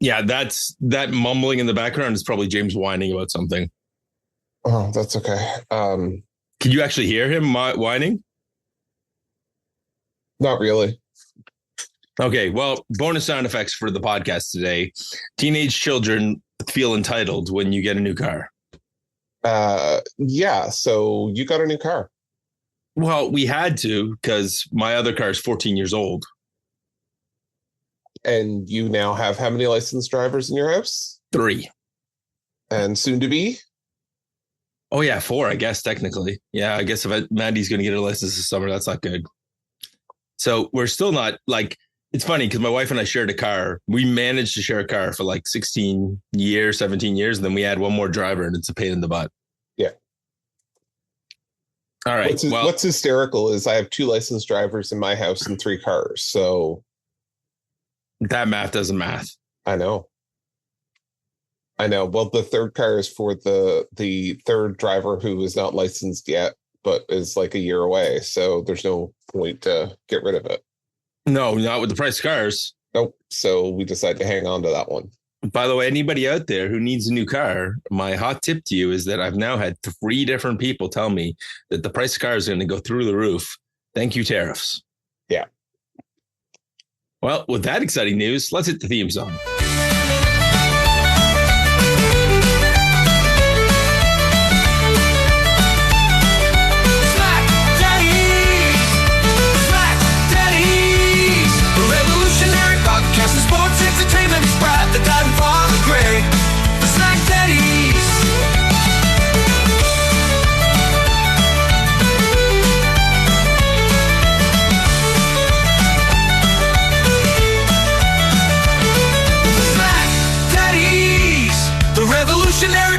Yeah, that mumbling in the background is probably James whining about something. Oh, that's okay. Can you actually hear him whining? Not really. Okay, well, bonus sound effects for the podcast today. Teenage children feel entitled when you get a new car. Yeah, so you got a new car. Well, we had to because my other car is 14 years old. And you now have how many licensed drivers in your house? 3. And soon to be? Oh, yeah, 4, I guess, technically. Yeah, I guess if Mandy's going to get her license this summer, that's not good. So we're still not like, it's funny because my wife and I shared a car. We managed to share a car for like 16 years, 17 years. And then we had one more driver and it's a pain in the butt. Yeah. All right. What's hysterical is I have 2 licensed drivers in my house and 3 cars. So that math doesn't math. I know. Well, the third car is for the third driver who is not licensed yet, but is like a year away. So there's no point to get rid of it. No, not with the price of cars. Nope. So we decided to hang on to that one. By the way, anybody out there who needs a new car, my hot tip to you is that I've now had 3 different people tell me that the price of cars is going to go through the roof. Thank you, tariffs. Yeah. Well, with that exciting news, let's hit the theme song.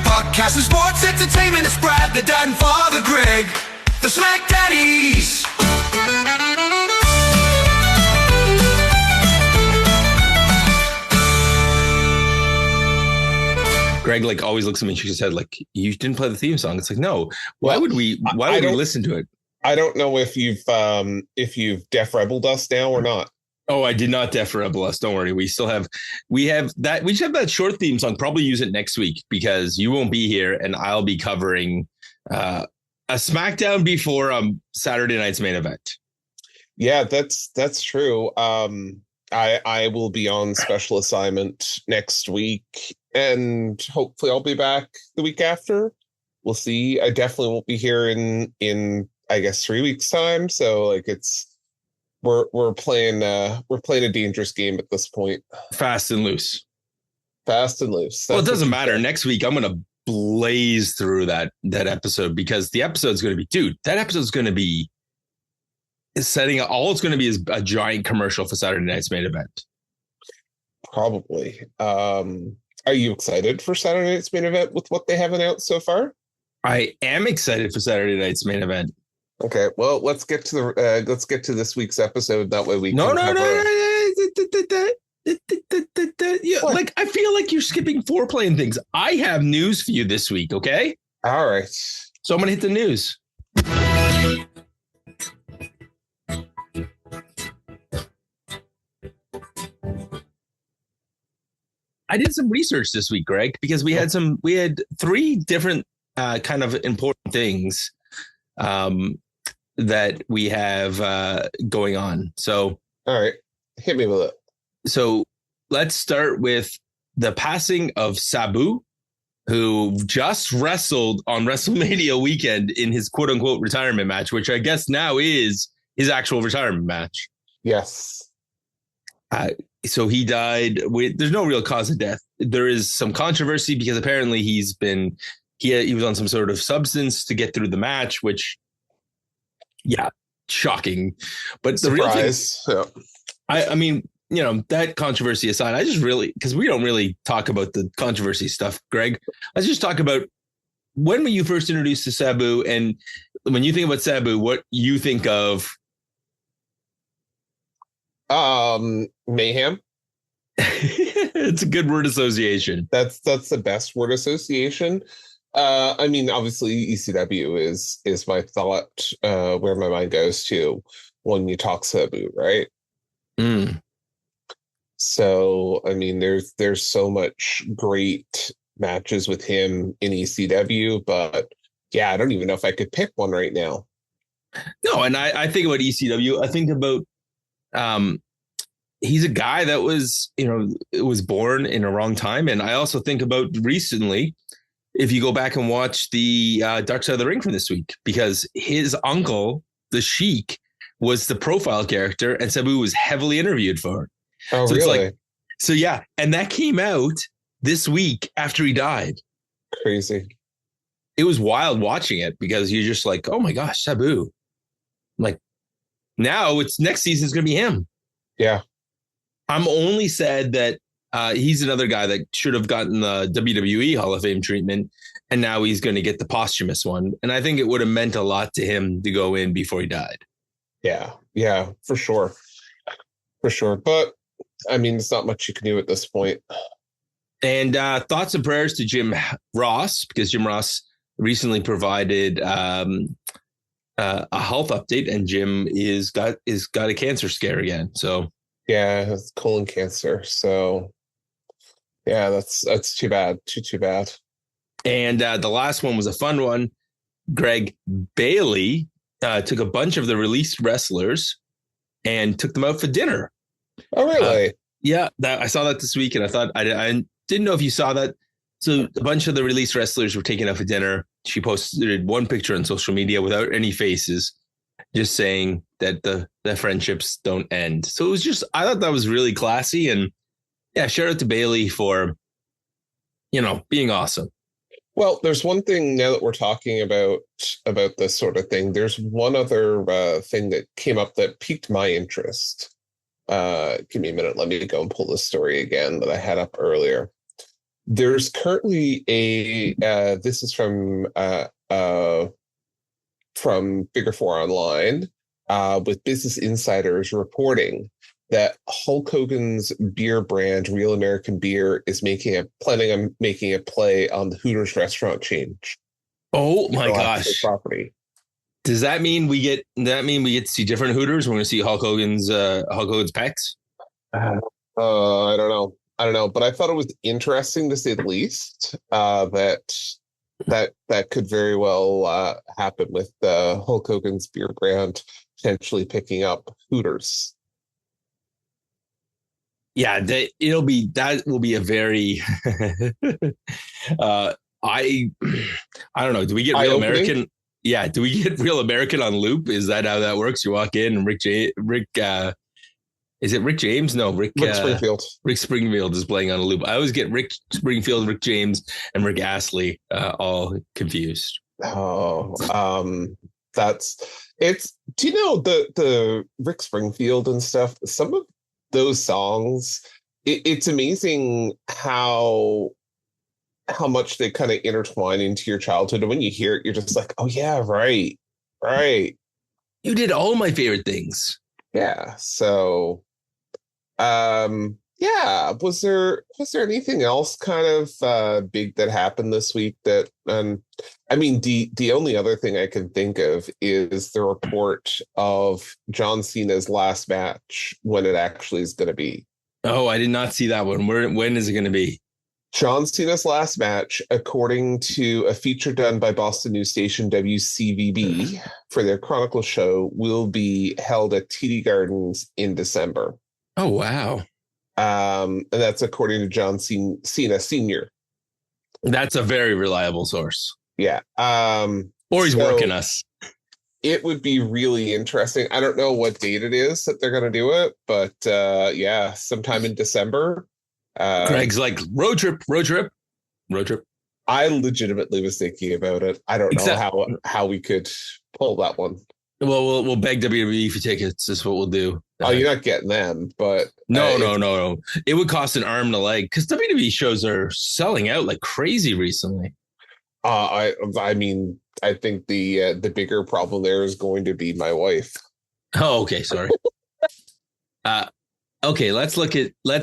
Podcast of sports entertainment is Brad, the dad and father Greg, the Smackdaddies. Greg like always looks at me and shakes his head like, you didn't play the theme song. It's like, no. Why would we listen to it? I don't know if you've Def Rebelled us now or not. Oh, I did not Def Rebel us. Don't worry. We should have that short theme song. Probably use it next week because you won't be here and I'll be covering a SmackDown before Saturday night's main event. Yeah, that's true. I will be on special assignment next week and hopefully I'll be back the week after. We'll see. I definitely won't be here in I guess 3 weeks time. So like we're playing a dangerous game at this point. Fast and loose. Fast and loose. Well, it doesn't matter. Next week, I'm going to blaze through that episode because the episode's going to be, dude, that episode's going to be setting up. All it's going to be is a giant commercial for Saturday night's main event. Probably. Are you excited for Saturday night's main event with what they have announced so far? I am excited for Saturday night's main event. Okay, well, let's get to this week's episode. That way we no. Yeah, like I feel like you're skipping foreplay and things. I have news for you this week. Okay. All right. So I'm gonna hit the news. I did some research this week, Greg, because we had 3 different kind of important things that we have going on. So, all right, hit me with it. So let's start with the passing of Sabu, who just wrestled on WrestleMania weekend in his quote unquote retirement match, which I guess now is his actual retirement match. Yes. So he died. There's no real cause of death. There is some controversy because apparently he was on some sort of substance to get through the match, which, yeah, shocking. But the surprise. Real thing, yeah. I mean, you know, that controversy aside, I just really, because we don't really talk about the controversy stuff, Greg. Let's just talk about when were you first introduced to Sabu, and when you think about Sabu, what you think of? Mayhem. It's a good word association. That's the best word association. I mean, obviously ECW is my thought, where my mind goes to when you talk Sabu, right? So, I mean, there's so much great matches with him in ECW, but yeah, I don't even know if I could pick one right now. No, and I think about ECW. I think about he's a guy that was, was born in a wrong time. And I also think about recently, if you go back and watch the Dark Side of the Ring from this week, because his uncle, the Sheik, was the profile character and Sabu was heavily interviewed for. Oh, so really? It's like, yeah. And that came out this week after he died. Crazy. It was wild watching it because you're just like, oh my gosh, Sabu. Like now it's next season's going to be him. Yeah. I'm only sad that he's another guy that should have gotten the WWE Hall of Fame treatment. And now he's going to get the posthumous one. And I think it would have meant a lot to him to go in before he died. Yeah, for sure. For sure. But I mean, it's not much you can do at this point. And thoughts and prayers to Jim Ross, because Jim Ross recently provided a health update, and Jim is got a cancer scare again. So yeah, it's colon cancer. So yeah, that's too bad. Too bad. And the last one was a fun one. Greg Bailey took a bunch of the released wrestlers and took them out for dinner. Oh, really? Yeah, I saw that this week, and I thought I didn't know if you saw that. So a bunch of the released wrestlers were taken out for dinner. She posted one picture on social media without any faces, just saying that the friendships don't end. So it was just, I thought that was really classy. And yeah, shout out to Bailey for, being awesome. Well, there's one thing now that we're talking about this sort of thing. There's one other thing that came up that piqued my interest. Give me a minute. Let me go and pull this story again that I had up earlier. There's currently this is from Figure 4 Online, with Business Insiders reporting that Hulk Hogan's beer brand, Real American Beer, is planning on making a play on the Hooters restaurant chain. Oh my gosh! Property. Does that mean we get to see different Hooters? We're going to see Hulk Hogan's pecs? I don't know, but I thought it was interesting to say the least. That could very well happen with Hulk Hogan's beer brand potentially picking up Hooters. Yeah, that will be a very I don't know. Do we get Real American? Yeah, do we get Real American on loop? Is that how that works? You walk in and Rick is it Rick James? No, Rick Springfield. Rick Springfield is playing on a loop. I always get Rick Springfield, Rick James, and Rick Astley all confused. Oh, do you know the Rick Springfield and stuff? Some of those songs, it's amazing how much they kind of intertwine into your childhood. And when you hear it, you're just like, oh yeah, right. You did all my favorite things. Yeah. So, yeah. Was there anything else kind of big that happened this week that, I mean, the only other thing I can think of is the report of John Cena's last match, when it actually is going to be. Oh, I did not see that one. When is it going to be? John Cena's last match, according to a feature done by Boston news station WCVB for their Chronicle show, will be held at TD Gardens in December. Oh, wow. And that's according to John Cena Sr. That's a very reliable source. Yeah. Or he's working us. It would be really interesting. I don't know what date it is that they're going to do it, but yeah, sometime in December. Greg's like, road trip. I legitimately was thinking about it. I don't know how we could pull that one. Well, we'll beg WWE for tickets. That's what we'll do. Oh, you're not getting them, but no. It would cost an arm and a leg, because WWE shows are selling out like crazy recently. I mean, I think the bigger problem there is going to be my wife. Oh, okay, sorry. Okay, let's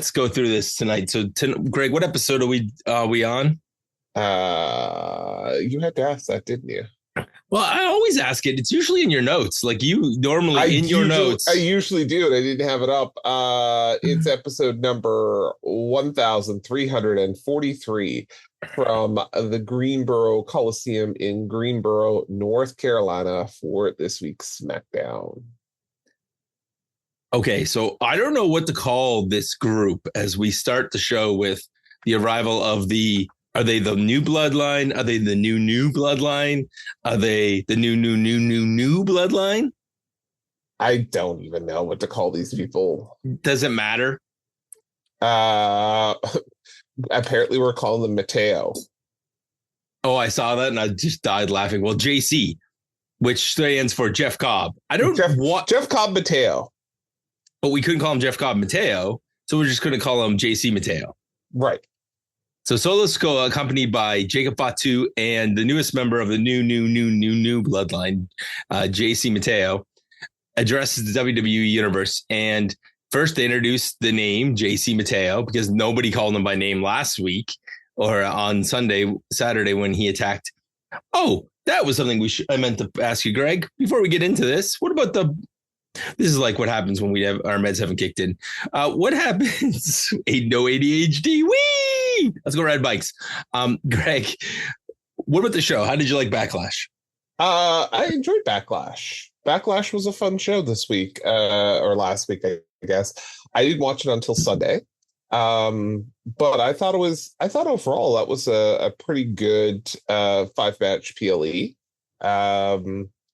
go through this tonight. So, Greg, what episode are we on? You had to ask that, didn't you? Well, I always ask it. It's usually in your notes. Like you normally your notes. I usually do, and I didn't have it up. It's episode number 1343 from the Greenboro Coliseum in Greenboro, North Carolina for this week's SmackDown. Okay, so I don't know what to call this group as we start the show with the arrival of are they the new bloodline? Are they the new bloodline? Are they the new bloodline? I don't even know what to call these people. Does it matter? Apparently we're calling them Mateo. Oh, I saw that and I just died laughing. Well, JC, which stands for Jeff Cobb. Jeff Cobb Mateo. But we couldn't call him Jeff Cobb Mateo, so we're just going to call him JC Mateo. Right. So Solo Sikoa, accompanied by Jacob Fatu and the newest member of the new bloodline, JC Mateo, addresses the WWE universe. And first they introduced the name JC Mateo because nobody called him by name last week or on Saturday when he attacked. Oh, that was something I meant to ask you, Greg, before we get into this. What about this is like what happens when our meds haven't kicked in. What happens? No ADHD. Whee! Let's go ride bikes. Greg, what about the show? How did you like Backlash? I enjoyed Backlash. Backlash was a fun show this week, or last week, I guess. I didn't watch it until Sunday. But I thought overall that was a pretty good 5-match PLE.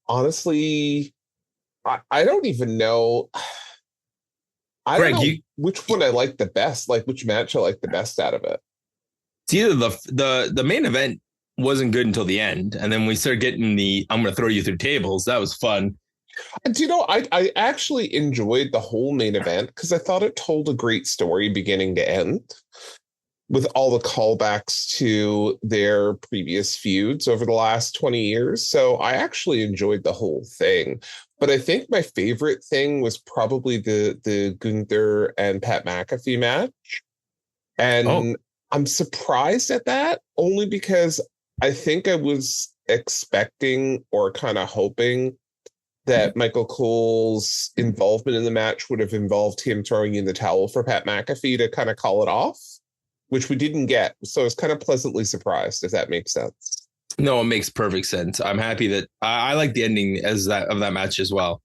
Honestly, I don't even know. Greg, don't know which one I like the best, like which match I like the best out of it. It's either the main event wasn't good until the end, and then we started getting I'm going to throw you through tables. That was fun. Do you know, I actually enjoyed the whole main event because I thought it told a great story beginning to end with all the callbacks to their previous feuds over the last 20 years. So I actually enjoyed the whole thing. But I think my favorite thing was probably the Gunther and Pat McAfee match. And I'm surprised at that only because I think I was expecting or kind of hoping that Michael Cole's involvement in the match would have involved him throwing in the towel for Pat McAfee to kind of call it off, which we didn't get. So I was kind of pleasantly surprised, if that makes sense. No, it makes perfect sense. I'm happy that I like the ending of that match as well.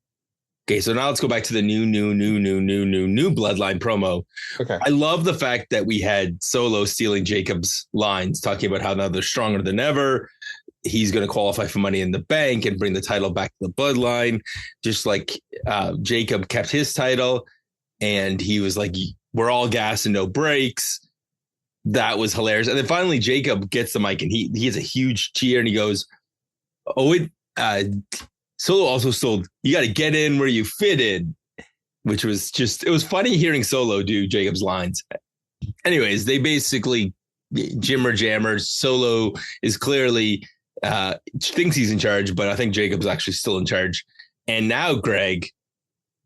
Okay, so now let's go back to the new bloodline promo. Okay. I love the fact that we had Solo stealing Jacob's lines, talking about how now they're stronger than ever. He's going to qualify for Money in the Bank and bring the title back to the bloodline, just like Jacob kept his title. And he was like, we're all gas and no brakes. That was hilarious. And then finally, Jacob gets the mic and he has a huge cheer and he goes, Solo also sold, you got to get in where you fit in, which was it was funny hearing Solo do Jacob's lines. Anyways, they basically jimmer jammer. Solo is clearly thinks he's in charge, but I think Jacob's actually still in charge. And now, Greg,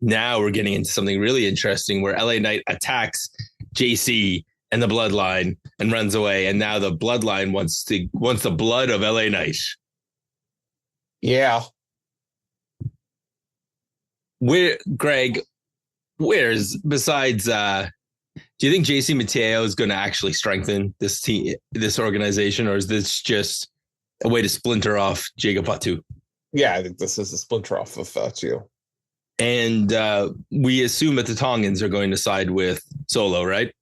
we're getting into something really interesting where LA Knight attacks JC and the bloodline and runs away. And now the bloodline wants the blood of LA Knight. Yeah. Besides, do you think JC Mateo is going to actually strengthen this team, this organization, or is this just a way to splinter off Jacob Fatu? Yeah, I think this is a splinter off of Fatu. And we assume that the Tongans are going to side with Solo, right?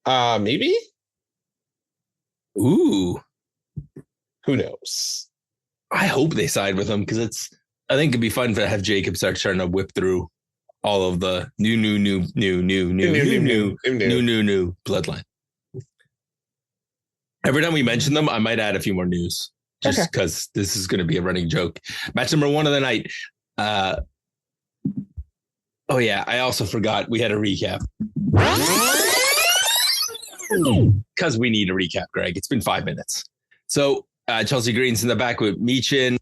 Maybe. Ooh. Who knows? I hope they side with him because I think it'd be fun to have Jacob start trying to whip through all of the new bloodline. Every time we mention them, I might add a few more news just because this is going to be a running joke. Match number 1 of the night. Oh yeah, I also forgot we had a recap. Because we need a recap, Greg. It's been 5 minutes. So Chelsea Green's in the back with Michin's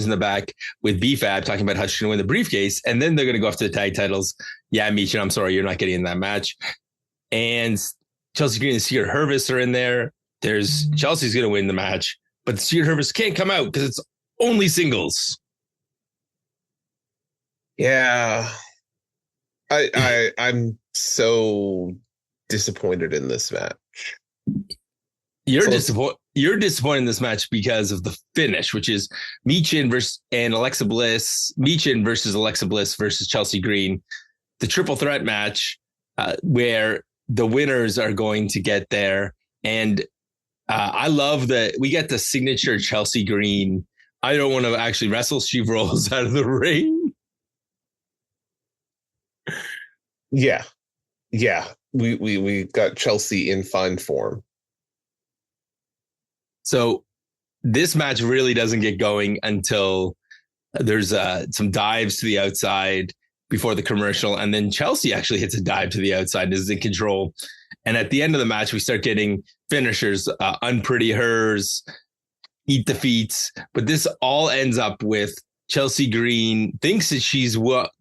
in the back with BFAB talking about how she's going to win the briefcase. And then they're going to go after the tag titles. Yeah, Michin, I'm sorry, you're not getting in that match. And Chelsea Green and Stuart Hervis are in there. Chelsea's going to win the match, but Stuart Hervis can't come out because it's Only singles. Yeah. I'm so disappointed in this match. You're disappointed in this match because of the finish, which is Michin versus Alexa Bliss, Michin versus Alexa Bliss versus Chelsea Green, the triple threat match, where the winners are going to get there. And I love that we get the signature Chelsea Green. I don't want to actually wrestle. She rolls out of the ring. Yeah. We got Chelsea in fine form. So this match really doesn't get going until there's some dives to the outside before the commercial. And then Chelsea actually hits a dive to the outside and is in control. And at the end of the match, we start getting finishers, Unpretty Hers, Eat the Feet. But this all ends up with Chelsea Green thinks that she's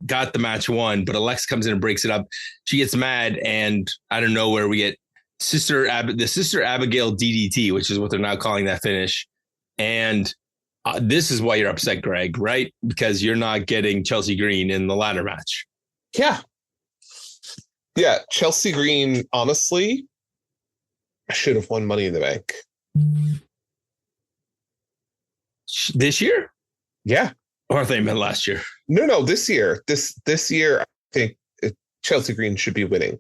got the match won, but Alexa comes in and breaks it up. She gets mad, and I don't know where we get the Sister Abigail DDT, which is what they're now calling that finish. And this is why you're upset, Greg, right? Because you're not getting Chelsea Green in the ladder match. Yeah, Chelsea Green, honestly, should have won Money in the Bank. This year? Yeah. Or I think meant last year. No, this year. This year, I think Chelsea Green should be winning.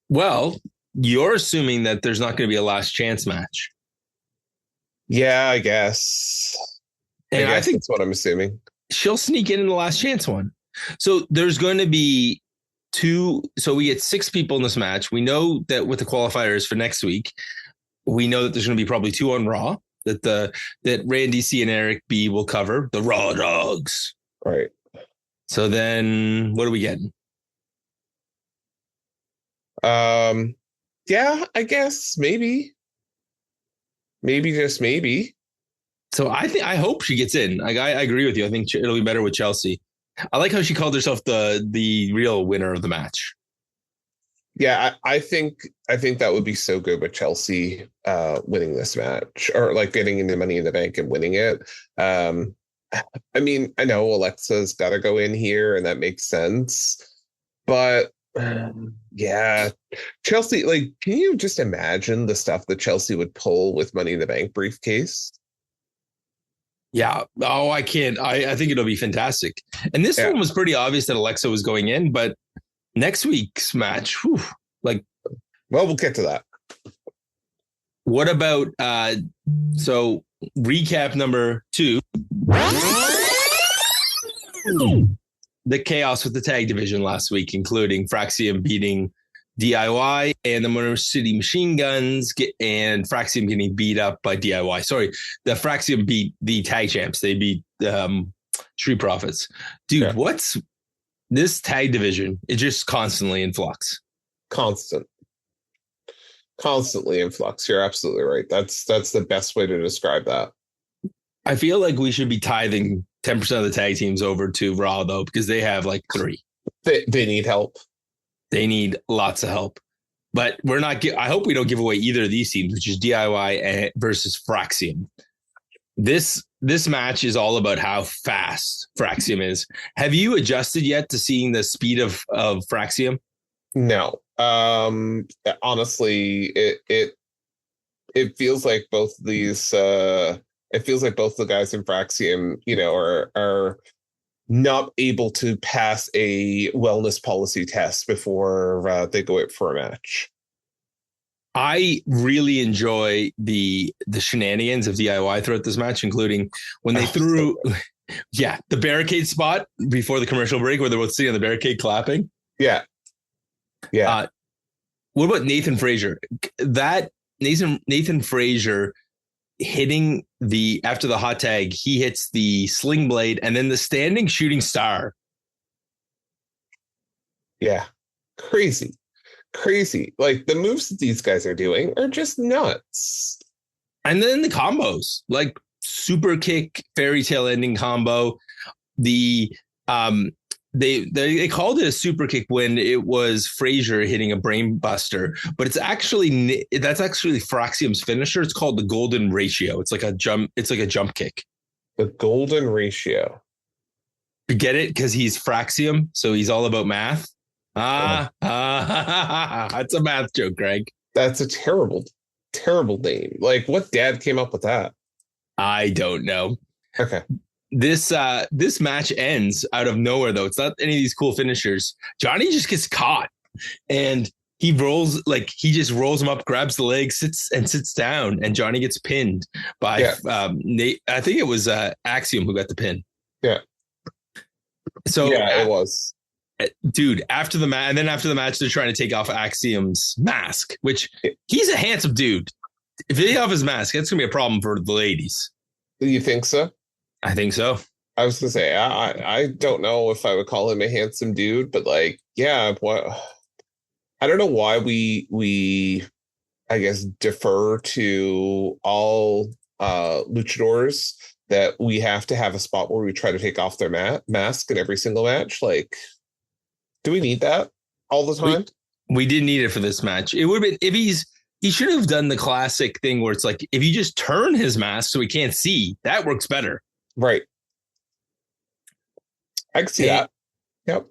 Well, you're assuming that there's not going to be a last chance match. Yeah, I guess. And I think that's what I'm assuming. She'll sneak in the last chance one. So there's going to be two. So we get 6 people in this match. We know that with the qualifiers for next week, we know that there's going to be probably 2 on Raw that Randy C and Eric B will cover, the Raw Dogs. Right. So then what are we getting? Yeah, I guess maybe just maybe. So I hope she gets in. I agree with you. I think it'll be better with Chelsea. I like how she called herself the real winner of the match. Yeah, I think that would be so good with Chelsea winning this match, or like getting into Money in the Bank and winning it. I mean, I know Alexa's got to go in here, and that makes sense. But yeah, Chelsea, like, can you just imagine the stuff that Chelsea would pull with Money in the Bank briefcase? Yeah. Oh, I can't. I think it'll be fantastic. And this one was pretty obvious that Alexa was going in, but next week's match, well, we'll get to that. What about so recap number 2? The chaos with the tag division last week, including Faxiom beating DIY and the Motor City Machine Guns, and Faxiom getting beat up by DIY. Sorry, the Faxiom beat the tag champs. They beat Street Profits. Dude, what's this tag division? It's just constantly in flux. Constantly in flux. You're absolutely right. That's the best way to describe that. I feel like we should be tithing 10% of the tag teams over to Raw, though, because they have like 3. They need help. They need lots of help. But we're not. I hope we don't give away either of these teams, which is DIY versus Faxiom. This match is all about how fast Faxiom is. Have you adjusted yet to seeing the speed of Faxiom? No. Honestly, it feels like both these. It feels like both the guys in Faxiom, are not able to pass a wellness policy test before they go out for a match. I really enjoy the shenanigans of DIY throughout this match, including when they threw, the barricade spot before the commercial break where they're both sitting on the barricade clapping. Yeah. What about Nathan Frazier? Nathan Frazier hitting after the hot tag, he hits the sling blade and then the standing shooting star. Yeah. Crazy. Like, the moves that these guys are doing are just nuts. And then the combos, like super kick, fairy tale ending combo. They called it a super kick when it was Frazier hitting a brain buster, but that's actually Faxiom's finisher. It's called the golden ratio. It's like a jump kick. The golden ratio. You get it? Because he's Faxiom, so he's all about math. That's a math joke, Greg. That's a terrible, terrible name. Like, what dad came up with that? I don't know. Okay. This match ends out of nowhere, though. It's not any of these cool finishers. Johnny just gets caught, and he just rolls him up, grabs the leg, sits down, and Johnny gets pinned by Nate. I think it was Axiom who got the pin. Yeah. So yeah, it was. Dude, after the match, they're trying to take off Axiom's mask, which he's a handsome dude. If they take off his mask, that's gonna be a problem for the ladies. You think so? I think so. I was gonna say I don't know if I would call him a handsome dude, but like, yeah, what? I don't know why we I guess defer to all luchadors that we have to have a spot where we try to take off their mask in every single match. Like, do we need that all the time? We didn't need it for this match. It would have been if he should have done the classic thing where it's like, if you just turn his mask so he can't see, that works better. Right. I can see that. Yep.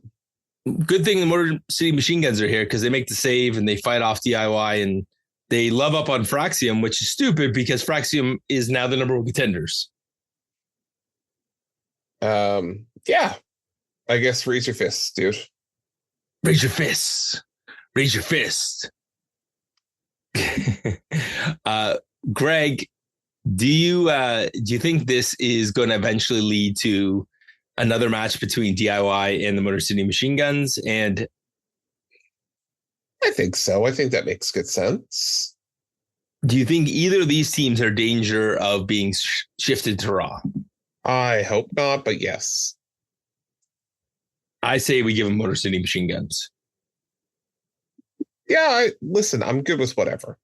Good thing the Motor City Machine Guns are here because they make the save and they fight off DIY and they love up on Faxiom, which is stupid because Faxiom is now the number one contenders. Yeah. I guess raise your fists, dude. Raise your fists. Raise your fist. Greg, do you think this is going to eventually lead to another match between DIY and the Motor City Machine Guns? And I think so. I think that makes good sense. Do you think either of these teams are in danger of being shifted to Raw? I hope not, but yes. I say we give them Motor City Machine Guns. Yeah, listen, I'm good with whatever.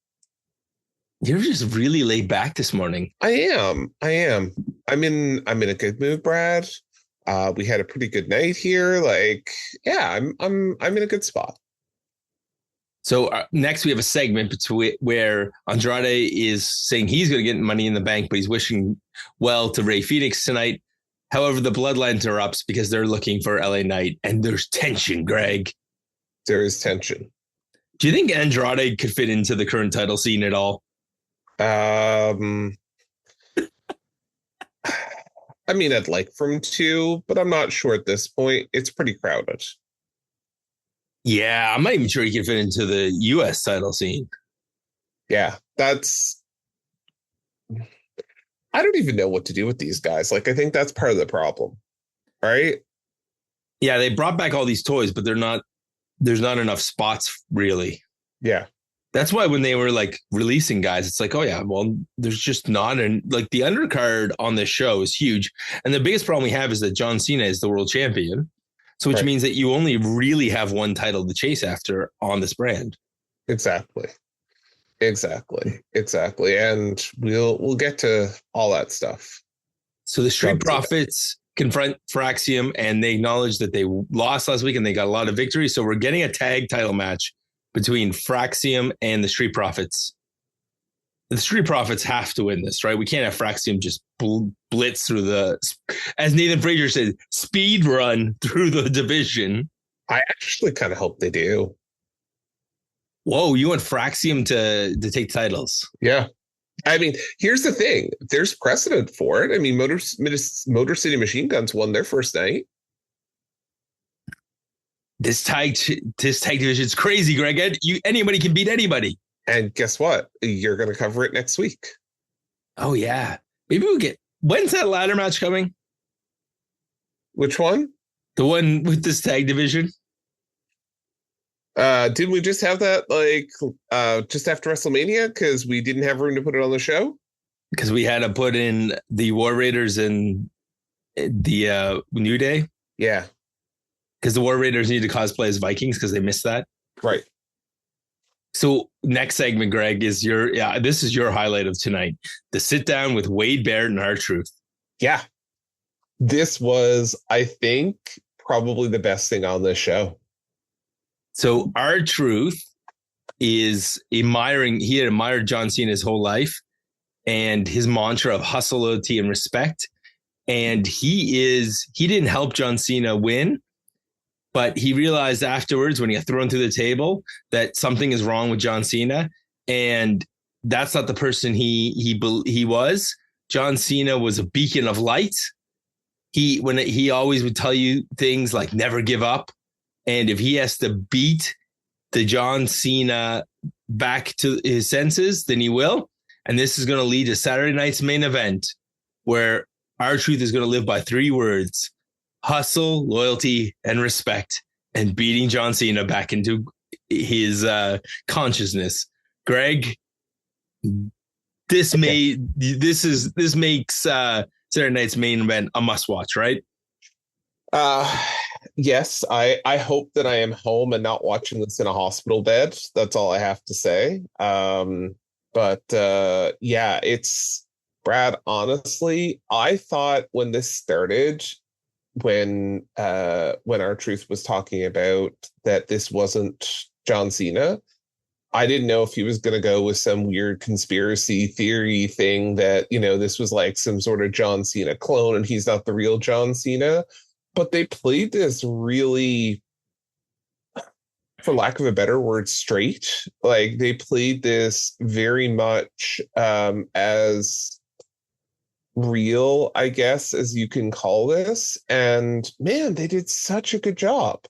You're just really laid back this morning. I am. I'm in a good mood, Brad. We had a pretty good night here. Like, yeah, I'm in a good spot. So next we have a segment where Andrade is saying he's going to get Money in the Bank, but he's wishing well to Rey Fenix tonight. However, the Bloodline interrupts because they're looking for LA Knight, and there's tension, Greg. There is tension. Do you think Andrade could fit into the current title scene at all? I mean, I'd like for him to, but I'm not sure at this point. It's pretty crowded. Yeah, I'm not even sure he can fit into the U.S. title scene. Yeah, I don't even know what to do with these guys. Like, I think that's part of the problem, right? Yeah, they brought back all these toys, but there's not enough spots, really. Yeah. That's why when they were like releasing guys, it's like, oh yeah, well, there's just not like the undercard on this show is huge. And the biggest problem we have is that John Cena is the world champion. So which means that you only really have one title to chase after on this brand. Exactly. And we'll get to all that stuff. So the Street Profits confront Faxiom and they acknowledge that they lost last week and they got a lot of victory. So we're getting a tag title match between Faxiom and the Street Profits. The Street Profits have to win this, right? We can't have Faxiom just blitz through as Nathan Frazier said, speed run through the division. I actually kind of hope they do. Whoa, you want Faxiom to take titles? Yeah. I mean, here's the thing. There's precedent for it. I mean, Motor City Machine Guns won their first night. This tag division is crazy, Greg. Anybody can beat anybody. And guess what? You're going to cover it next week. Oh, yeah. Maybe we'll when's that ladder match coming? Which one? The one with this tag division. Didn't we just have that just after WrestleMania because we didn't have room to put it on the show? Because we had to put in the War Raiders and the New Day. Yeah. Because the War Raiders need to cosplay as Vikings because they missed that. Right. So next segment, Greg, is this is your highlight of tonight. The sit down with Wade Barrett and R-Truth. Yeah. This was, I think, probably the best thing on this show. So R-Truth is he had admired John Cena his whole life, and his mantra of hustle, loyalty, and respect. And he didn't help John Cena win, but he realized afterwards when he got thrown through the table that something is wrong with John Cena. And that's not the person he was. John Cena was a beacon of light. He always would tell you things like never give up. And if he has to beat the John Cena back to his senses, then he will. And this is going to lead to Saturday night's main event, where R-Truth is going to live by 3 words: hustle, loyalty, and respect, and beating John Cena back into his consciousness. Greg, this makes Saturday night's main event a must watch, right? Yes, I hope that I am home and not watching this in a hospital bed. That's all I have to say. But yeah, it's Brad. Honestly, I thought when this started, when R-Truth was talking about that this wasn't John Cena, I didn't know if he was going to go with some weird conspiracy theory thing that, this was like some sort of John Cena clone and he's not the real John Cena. But they played this really, for lack of a better word, straight. Like, they played this very much as real, I guess, as you can call this. And man, they did such a good job.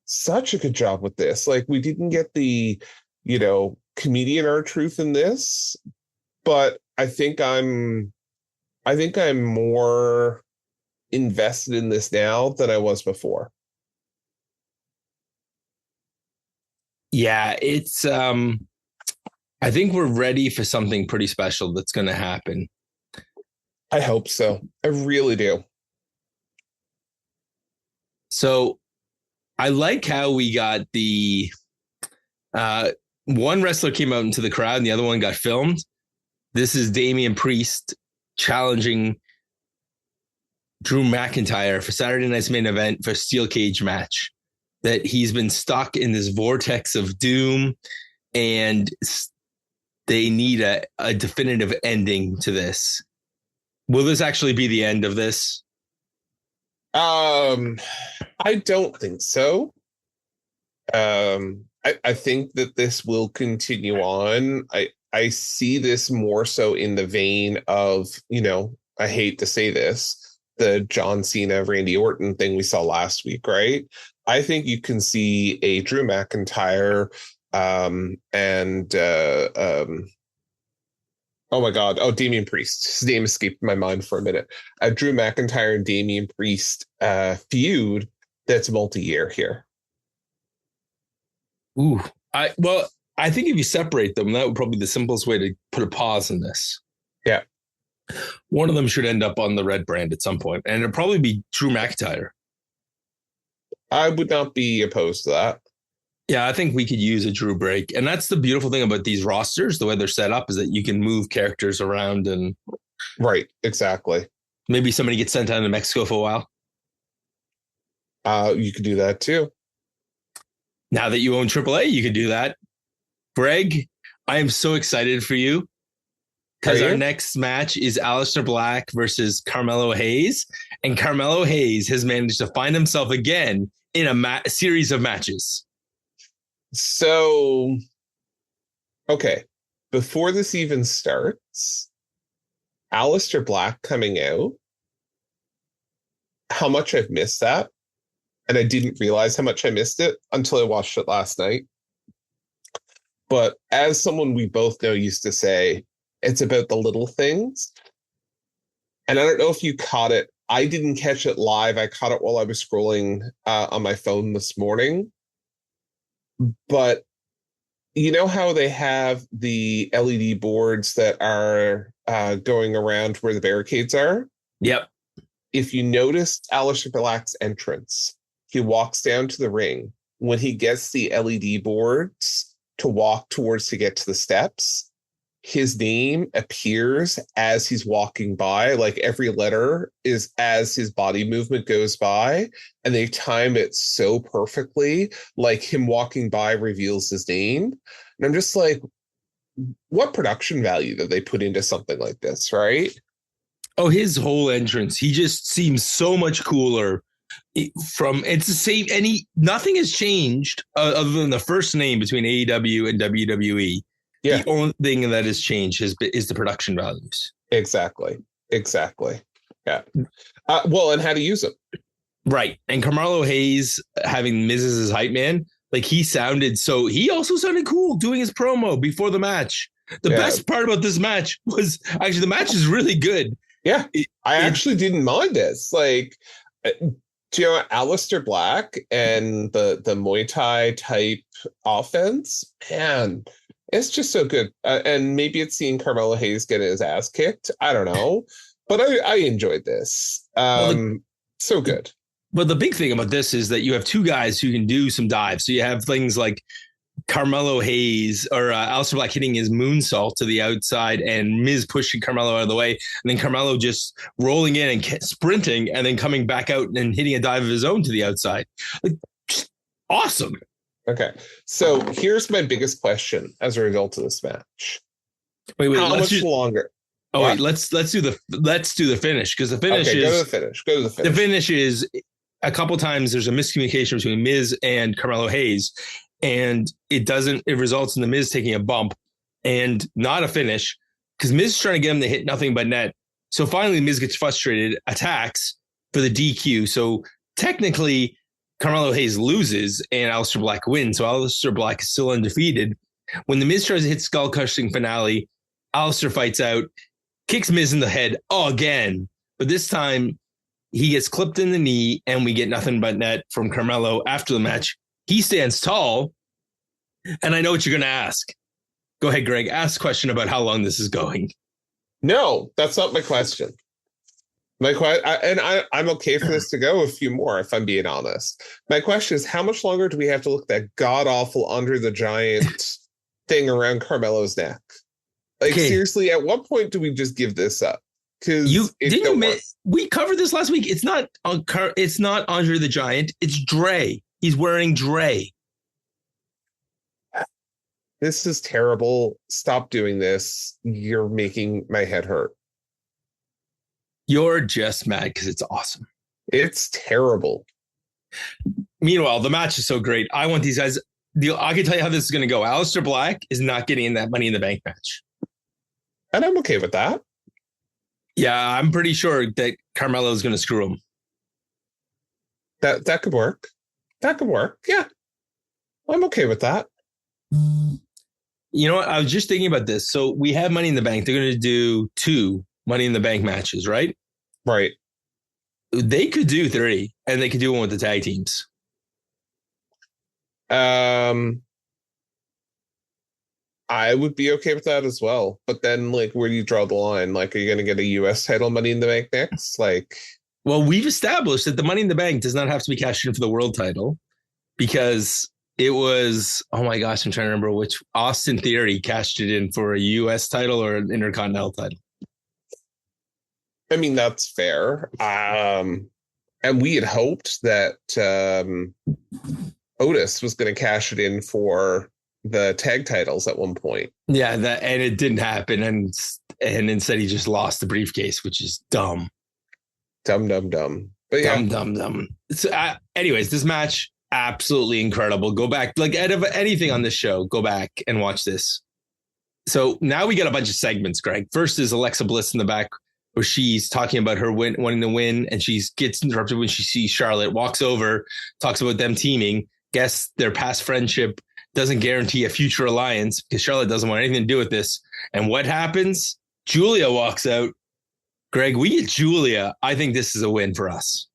Such a good job with this. Like, we didn't get the, comedian R-Truth in this, but I think I'm more invested in this now than I was before. Yeah, it's I think we're ready for something pretty special that's going to happen. I hope so. I really do. So I like how we got the one wrestler came out into the crowd and the other one got filmed. This is Damian Priest challenging Drew McIntyre for Saturday night's main event for a steel cage match. That he's been stuck in this vortex of doom, and they need a definitive ending to this. Will this actually be the end of this? I don't think so. I think that this will continue on. I see this more so in the vein of, I hate to say this, the John Cena, Randy Orton thing we saw last week, right? I think you can see a Drew McIntyre oh my God. Oh, Damian Priest. His name escaped my mind for a minute. A Drew McIntyre and Damian Priest feud that's multi-year here. Ooh, I think if you separate them, that would probably be the simplest way to put a pause in this. Yeah. One of them should end up on the red brand at some point, and it'll probably be Drew McIntyre. I would not be opposed to that. Yeah, I think we could use a Drew break. And that's the beautiful thing about these rosters, the way they're set up, is that you can move characters around and... Right, exactly. Maybe somebody gets sent down to Mexico for a while. You could do that too. Now that you own AAA, you could do that. Greg, I am so excited for you. Because our next match is Aleister Black versus Carmelo Hayes. And Carmelo Hayes has managed to find himself again in a series of matches. So, okay, before this even starts, Aleister Black coming out, how much I've missed that. And I didn't realize how much I missed it until I watched it last night. But as someone we both know used to say, it's about the little things. And I don't know if you caught it. I didn't catch it live. I caught it while I was scrolling on my phone this morning. But you know how they have the LED boards that are going around where the barricades are? Yep. If you noticed Aleister Black's entrance, he walks down to the ring. When he gets the LED boards to walk towards to get to the steps, his name appears as he's walking by. Like every letter is as his body movement goes by, and they time it so perfectly. Like him walking by reveals his name. And I'm just like, what production value did they put into something like this, right? Oh, his whole entrance. He just seems so much cooler. It's the same. Nothing has changed other than the first name between AEW and WWE. Yeah. The only thing that has changed is the production values. Exactly. Yeah. Well, and how to use them. Right. And Carmelo Hayes having Miz as his hype man, like he also sounded cool doing his promo before the match. The best part about this match was actually the match is really good. Yeah. I actually didn't mind this. Like, Aleister Black and the Muay Thai type offense, man, it's just so good. And maybe it's seeing Carmelo Hayes get his ass kicked. I don't know. But I enjoyed this. So good. But the big thing about this is that you have two guys who can do some dives. So you have things like Carmelo Hayes or Aleister Black hitting his moonsault to the outside and Miz pushing Carmelo out of the way. And then Carmelo just rolling in and sprinting and then coming back out and hitting a dive of his own to the outside. Like, just awesome. Okay. So here's my biggest question as a result of this match. Wait, how much longer? Oh, wait, let's do the finish, because the finish is go to the finish. The finish is a couple times there's a miscommunication between Miz and Carmelo Hayes, and it results in the Miz taking a bump and not a finish because Miz is trying to get him to hit nothing but net. So finally Miz gets frustrated, attacks for the DQ. So technically Carmelo Hayes loses and Aleister Black wins. So Aleister Black is still undefeated. When the Miz tries to hit skull crushing finale, Aleister fights out, kicks Miz in the head again, but this time he gets clipped in the knee and we get nothing but net from Carmelo after the match. He stands tall, and I know what you're going to ask. Go ahead, Greg. Ask a question about how long this is going. No, that's not my question. I'm okay for this to go a few more, if I'm being honest. My question is, how much longer do we have to look at that god-awful Andre the Giant thing around Carmelo's neck? Like, seriously, at what point do we just give this up? Because we covered this last week. It's not Andre the Giant. It's Dre. He's wearing Dre. This is terrible. Stop doing this. You're making my head hurt. You're just mad because it's awesome. It's terrible. Meanwhile, the match is so great. I want these guys. I can tell you how this is going to go. Aleister Black is not getting in that Money in the Bank match. And I'm okay with that. Yeah, I'm pretty sure that Carmelo is going to screw him. That could work. That could work. Yeah. I'm okay with that. You know what? I was just thinking about this. So we have Money in the Bank. They're going to do 2 Money in the Bank matches, right? Right. They could do 3, and they could do one with the tag teams. I would be okay with that as well. But then, like, where do you draw the line? Like, are you going to get a U.S. title Money in the Bank next? Like, well, we've established that the Money in the Bank does not have to be cashed in for the world title because it was, oh my gosh, I'm trying to remember which Austin Theory cashed it in for a U.S. title or an Intercontinental title. I mean, that's fair. And we had hoped that Otis was going to cash it in for the tag titles at one point. Yeah, and it didn't happen. And instead he just lost the briefcase, which is dumb. Dumb. But yeah. Dumb. So, anyways, this match, absolutely incredible. Go back, like out of anything on this show, go back and watch this. So now we got a bunch of segments, Greg. First is Alexa Bliss in the back, where she's talking about her wanting to win, and she gets interrupted when she sees Charlotte, walks over, talks about them teaming, guess their past friendship doesn't guarantee a future alliance because Charlotte doesn't want anything to do with this. And what happens? Julia walks out. Greg, we get Julia. I think this is a win for us.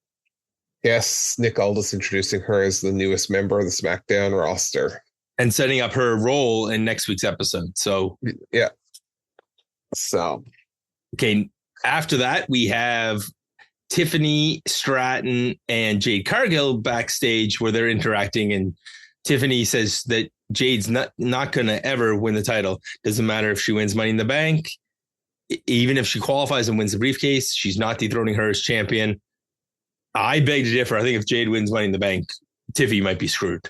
Yes, Nick Aldis introducing her as the newest member of the SmackDown roster. And setting up her role in next week's episode. So, yeah. So, okay. After that, we have Tiffany Stratton and Jade Cargill backstage where they're interacting. And Tiffany says that Jade's not going to ever win the title. Doesn't matter if she wins Money in the Bank. Even if she qualifies and wins the briefcase, she's not dethroning her as champion. I beg to differ. I think if Jade wins Money in the Bank, Tiffy might be screwed.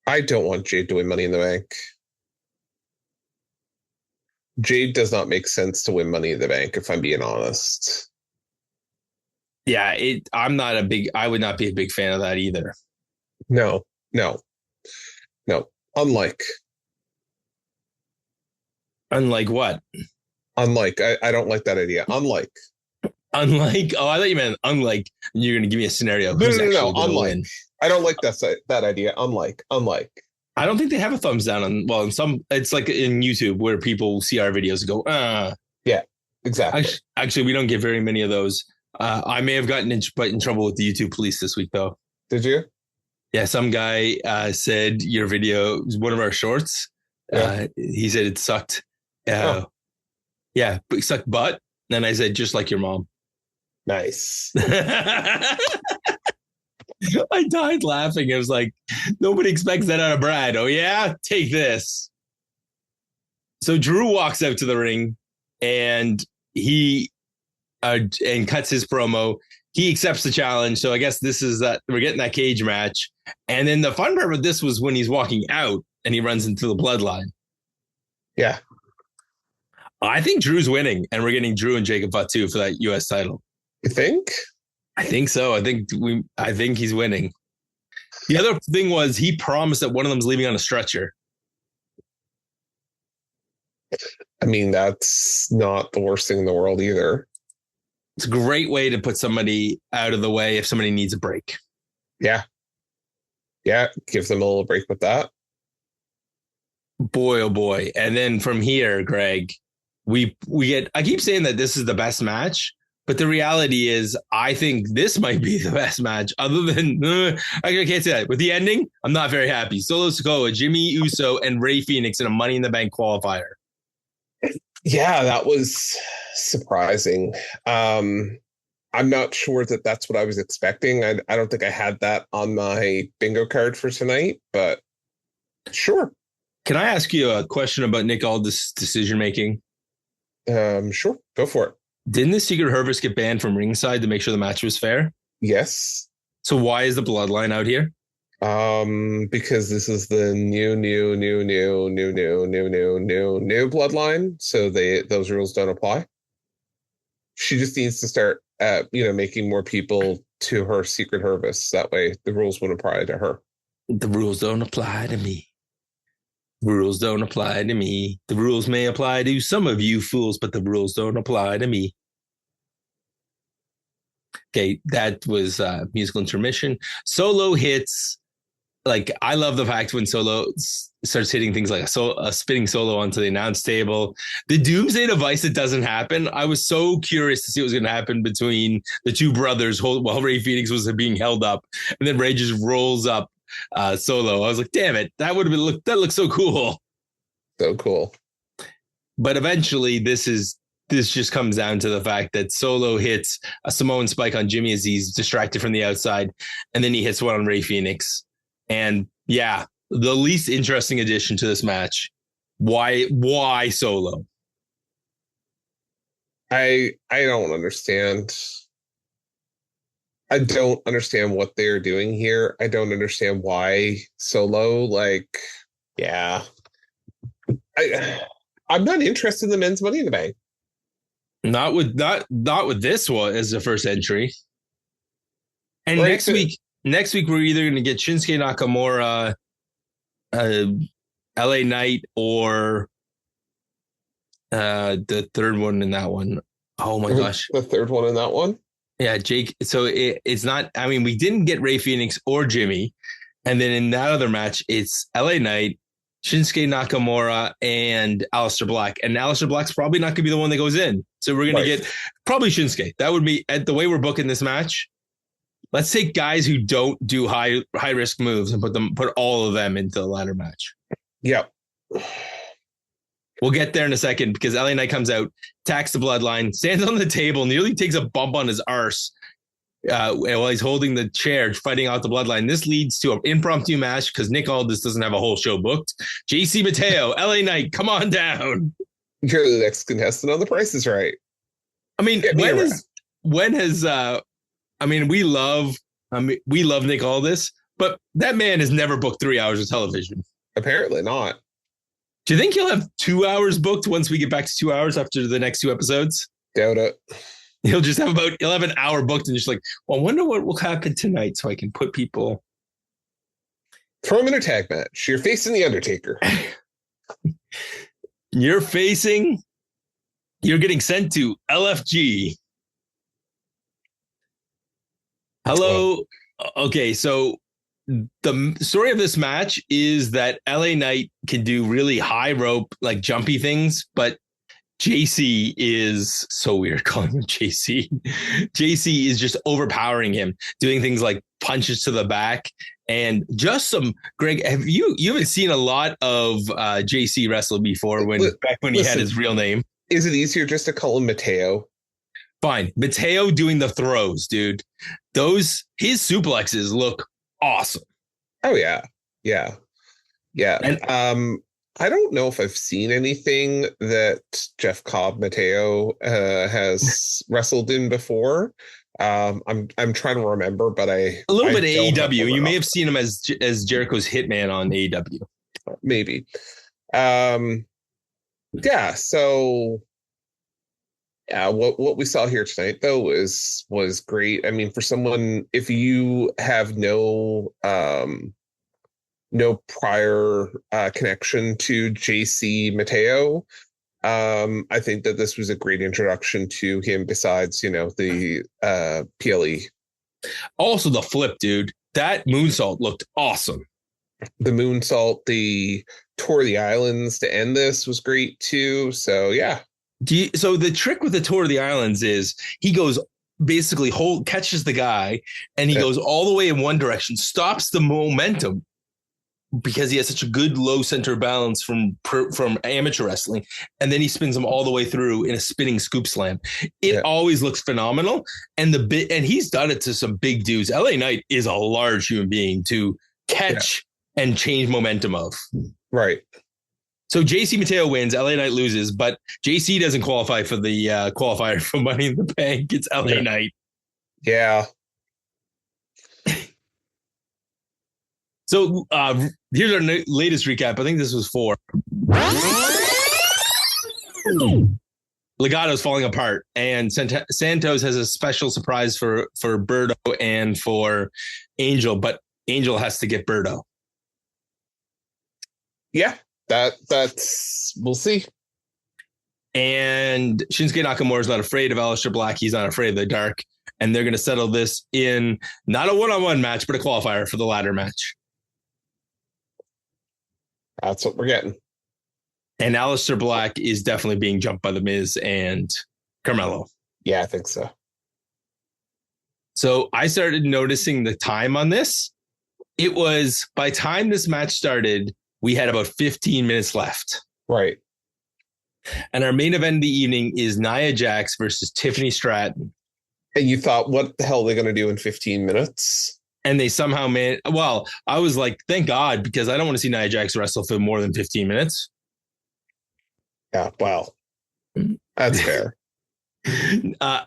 I don't want Jade to win Money in the Bank. Jade does not make sense to win Money in the Bank, if I'm being honest. Yeah, I would not be a big fan of that either. No. Unlike what? Unlike. I don't like that idea. Unlike. Oh, I thought you meant unlike. You're going to give me a scenario. No. Unlike. Win. I don't like that idea. Unlike. I don't think they have a thumbs down in some. It's like in YouTube where people see our videos and go, Yeah, exactly. Actually, we don't get very many of those. I may have gotten in trouble with the YouTube police this week, though. Did you? Yeah, some guy said your video was one of our shorts. Yeah. He said it sucked. Yeah, but it sucked butt. And I said, just like your mom. Nice. I died laughing. It was like, nobody expects that out of Brad. Oh, yeah? Take this. So Drew walks out to the ring and he and cuts his promo. He accepts the challenge. So I guess this is that we're getting that cage match. And then the fun part of this was when he's walking out and he runs into the bloodline. Yeah. I think Drew's winning, and we're getting Drew and Jacob Fatu for that U.S. title. You think? I think so. I think he's winning. The other thing was he promised that one of them's leaving on a stretcher. I mean, that's not the worst thing in the world either. It's a great way to put somebody out of the way if somebody needs a break. Yeah. Give them a little break with that. Boy, oh boy. And then from here, Greg, we get, I keep saying that this is the best match, but the reality is I think this might be the best match other than, I can't say that. With the ending, I'm not very happy. Solo Sikoa, Jimmy Uso, and Rey Fenix in a Money in the Bank qualifier. Yeah, that was surprising. I'm not sure that that's what I was expecting. I don't think I had that on my bingo card for tonight, but sure. Can I ask you a question about Nick Aldis' decision making? Sure. Go for it. Didn't the Secret Service get banned from ringside to make sure the match was fair? Yes. So why is the bloodline out here? Because this is the new bloodline. So those rules don't apply. She just needs to start making more people to her Secret Service. That way the rules wouldn't apply to her. The rules don't apply to me. Rules don't apply to me. The rules may apply to some of you fools, but the rules don't apply to me. Okay, that was musical intermission. Solo hits. Like, I love the fact when Solo starts hitting things like a spinning solo onto the announce table. The Doomsday device, it doesn't happen. I was so curious to see what was going to happen between the two brothers while Rey Fenix was being held up. And then Rey just rolls up Solo. I was like, damn it, that looks so cool. So cool. But eventually this just comes down to the fact that Solo hits a Samoan spike on Jimmy as he's distracted from the outside, and then he hits one on Rey Fenix. And yeah, the least interesting addition to this match. Why Solo? I don't understand. I don't understand what they're doing here. I don't understand why Solo. Like, yeah, I'm not interested in the men's Money in the Bank. Not with this one as the first entry. And Right, next week we're either going to get Shinsuke Nakamura, LA Knight, or the third one in that one. Oh my gosh, the third one in that one. Yeah, Jake. So it's not. I mean, we didn't get Rey Fenix or Jimmy, and then in that other match, it's LA Knight, Shinsuke Nakamura, and Aleister Black. And Aleister Black's probably not going to be the one that goes in. So we're going to get probably Shinsuke. That would be at the way we're booking this match. Let's take guys who don't do high risk moves and put all of them into the ladder match. Yep. We'll get there in a second because LA Knight comes out, attacks the bloodline, stands on the table, nearly takes a bump on his arse while he's holding the chair, fighting out the bloodline. This leads to an impromptu match because Nick Aldis doesn't have a whole show booked. JC Mateo, LA Knight, come on down. You're the next contestant on The Price is Right. I mean, we love Nick Aldis, but that man has never booked 3 hours of television. Apparently not. Do you think he'll have 2 hours booked once we get back to 2 hours after the next 2 episodes? Doubt it. He'll have an hour booked and just like, well, I wonder what will happen tonight so I can put people. Throw him in a tag match. You're facing The Undertaker. You're getting sent to LFG. Hello. Okay, so the story of this match is that LA Knight can do really high rope, like jumpy things, but JC is so weird calling him JC. JC is just overpowering him, doing things like punches to the back and just some. Greg, you haven't seen a lot of JC wrestle before when he had his real name. Is it easier just to call him Mateo? Fine. Mateo doing the throws, dude. His suplexes look awesome. Oh yeah. Yeah. Yeah. And I don't know if I've seen anything that Jeff Cobb Mateo has wrestled in before. I'm trying to remember, but a little bit of AEW. You may have seen him as Jericho's hitman on AEW. Maybe. Yeah. So yeah, what we saw here tonight though was great. I mean, for someone, if you have no prior connection to JC Mateo, I think that this was a great introduction to him besides, the PLE. Also the flip, dude. That moonsault looked awesome. The moonsault, the Tour of the Islands to end this was great too. So yeah. So the trick with the Tour of the Islands is he goes basically catches the guy and he goes all the way in one direction, stops the momentum because he has such a good low center balance from amateur wrestling. And then he spins him all the way through in a spinning scoop slam. It always looks phenomenal. And he's done it to some big dudes. LA Knight is a large human being to catch and change momentum of. Right. So JC Mateo wins, LA Knight loses, but JC doesn't qualify for the qualifier for Money in the Bank. It's LA Knight. Yeah. So here's our latest recap. I think this was 4. Legato's falling apart, and Santos has a special surprise for Birdo and for Angel, but Angel has to get Birdo. Yeah. That's we'll see. And Shinsuke Nakamura's not afraid of Aleister Black. He's not afraid of the dark. And they're going to settle this in not a one-on-one match, but a qualifier for the ladder match. That's what we're getting. And Aleister Black is definitely being jumped by The Miz and Carmelo. Yeah, I think so. So I started noticing the time on this. It was by time this match started, we had about 15 minutes left. Right. And our main event of the evening is Nia Jax versus Tiffany Stratton. And you thought, what the hell are they going to do in 15 minutes? And they somehow I was like, thank God, because I don't want to see Nia Jax wrestle for more than 15 minutes. Yeah, well, that's fair.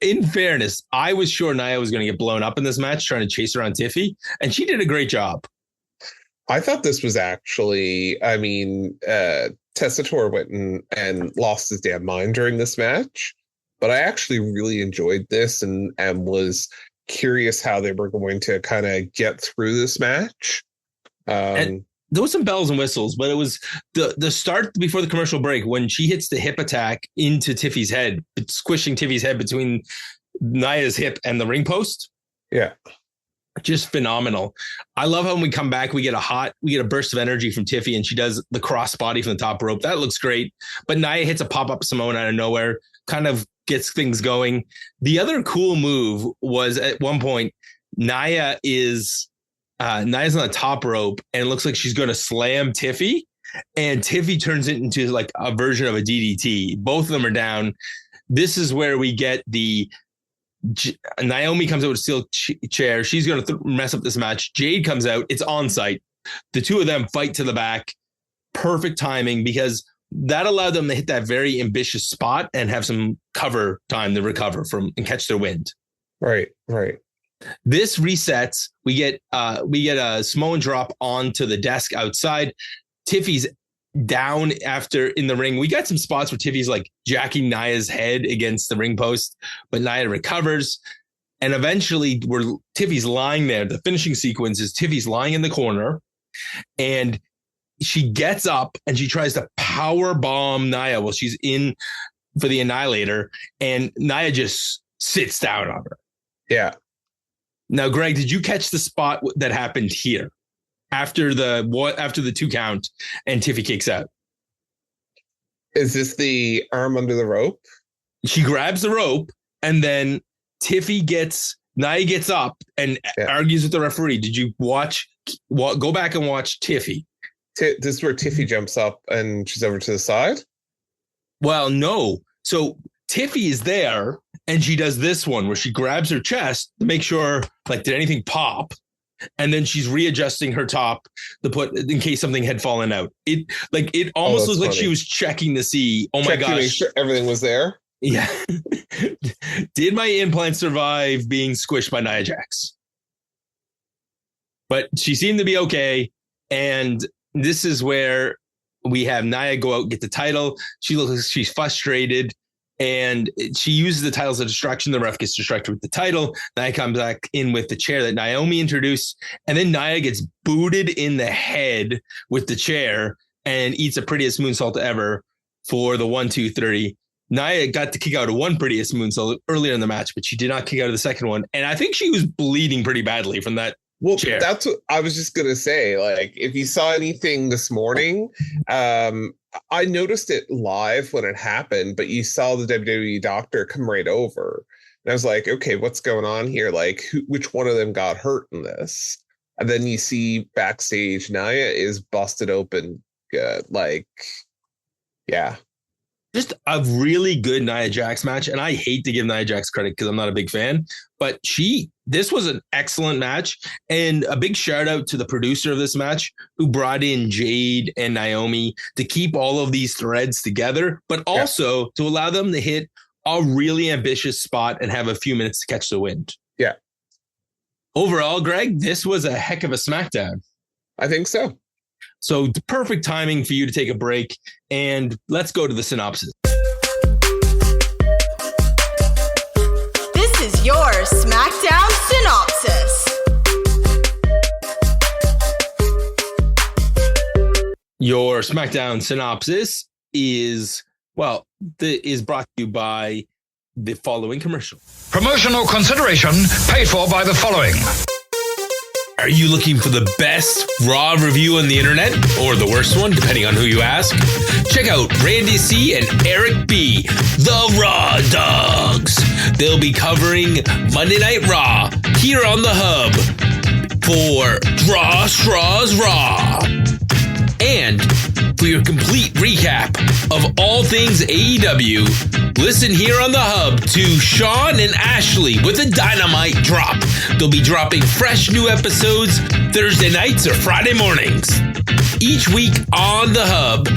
In fairness, I was sure Nia was going to get blown up in this match trying to chase around Tiffy, and she did a great job. I thought this was actually, Tessitore went and lost his damn mind during this match, but I actually really enjoyed this and was curious how they were going to kind of get through this match. And there was some bells and whistles, but it was the start before the commercial break when she hits the hip attack into Tiffy's head, squishing Tiffy's head between Nia's hip and the ring post. Yeah. Just phenomenal. I love how when we come back, we get a burst of energy from Tiffy and she does the crossbody from the top rope. That looks great. But Nia hits a pop-up Samoan out of nowhere, kind of gets things going. The other cool move was at one point, Nia's on the top rope and it looks like she's going to slam Tiffy, and Tiffy turns it into like a version of a DDT. Both of them are down. This is where we get Naomi comes out with a steel chair. She's going to mess up this match. Jade comes out. It's on site. The two of them fight to the back. Perfect timing, because that allowed them to hit that very ambitious spot and have some cover time to recover from and catch their wind. Right. This resets. We get a Samoan drop onto the desk outside. Tiffy's down after in the ring. We got some spots where Tiffy's like jacking Nia's head against the ring post, but Nia recovers. And eventually Tiffy's lying there. The finishing sequence is Tiffy's lying in the corner and she gets up and she tries to power bomb Nia while she's in for the Annihilator. And Nia just sits down on her. Yeah. Now, Greg, did you catch the spot that happened here after the 2 count and Tiffy kicks out? Is this the arm under the rope? She grabs the rope and then Nia gets up and argues with the referee. Did you go back and watch Tiffy? This is where Tiffy jumps up and she's over to the side? Well, no. So Tiffy is there and she does this one where she grabs her chest to make sure, like, did anything pop? And then she's readjusting her top to put in case something had fallen out. It almost looked like she was checking to see, my gosh, to make sure everything was there. Yeah. Did my implant survive being squished by Nia Jax? But she seemed to be okay. And this is where we have Nia go out and get the title. She looks like she's frustrated and she uses the title as a distraction. The ref gets distracted with the title. Nia comes back in with the chair that Naomi introduced. And then Nia gets booted in the head with the chair and eats the prettiest moonsault ever for the 1, 2, 3. Nia got to kick out of one prettiest moonsault earlier in the match, but she did not kick out of the second one. And I think she was bleeding pretty badly from that chair. That's what I was just going to say. Like, if you saw anything this morning, I noticed it live when it happened, but you saw the WWE doctor come right over. And I was like, okay, what's going on here? Like, which one of them got hurt in this? And then you see backstage, Nia is busted open. Yeah. Just a really good Nia Jax match. And I hate to give Nia Jax credit because I'm not a big fan, but this was an excellent match. And a big shout out to the producer of this match who brought in Jade and Naomi to keep all of these threads together, but also to allow them to hit a really ambitious spot and have a few minutes to catch the wind. Yeah. Overall, Greg, this was a heck of a SmackDown. I think so. So the perfect timing for you to take a break, and let's go to the synopsis. This is your SmackDown synopsis. Your SmackDown synopsis is brought to you by the following commercial. Promotional consideration paid for by the following. Are you looking for the best Raw review on the internet, or the worst one, depending on who you ask? Check out Randy C. and Eric B., the Raw Dogs. They'll be covering Monday Night Raw here on the Hub for Draw Straws Raw. And for your complete recap of all things AEW, listen here on the Hub to Sean and Ashley with a Dynamite drop. They'll be dropping fresh new episodes Thursday nights or Friday mornings, each week on the Hub.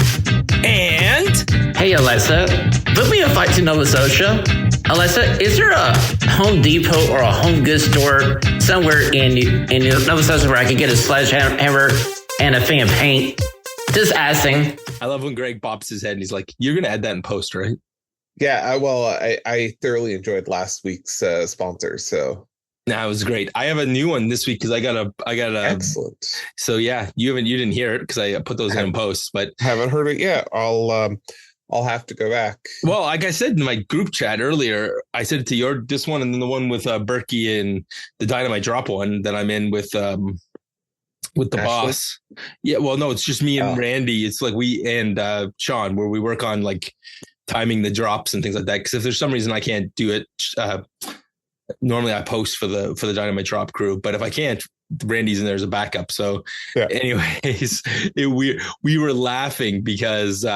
And hey, Aleister, book me a fight to Nova Scotia. Aleister, is there a Home Depot or a Home Goods store somewhere in Nova Scotia where I can get a sledgehammer and a thing of paint? Just asking. I love when Greg bops his head and he's like, "You're gonna add that in post, right?" Yeah, I thoroughly enjoyed last week's sponsor. So it was great. I have a new one this week because I got a excellent. So yeah, you didn't hear it because I put those in post, but haven't heard it yet. I'll have to go back. Well, like I said in my group chat earlier, I said it to this one and then the one with Berkey and the Dynamite Drop one that I'm in with the Ashley? Boss. Yeah, well, no, it's just me and Randy. It's like we and Sean, where we work on like timing the drops and things like that. Because if there's some reason I can't do it, normally I post for the Dynamite Drop crew. But if I can't, Randy's in there as a backup. So, anyways, we were laughing because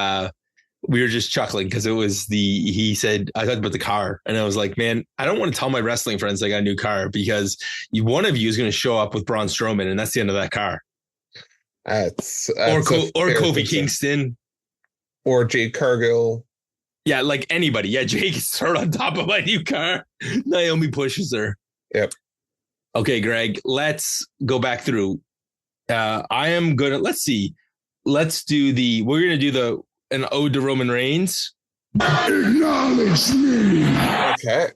we were just chuckling because he said, I talked about the car and I was like, man, I don't want to tell my wrestling friends I got a new car because one of you is going to show up with Braun Strowman and that's the end of that car. That's or Kofi Kingston or Jade Cargill. Yeah. Like anybody. Yeah. Jake is thrown on top of my new car. Naomi pushes her. Yep. Okay, Greg, let's go back through. I am good at, let's see. let's do we're going to do an ode to Roman Reigns. Acknowledge me. Okay.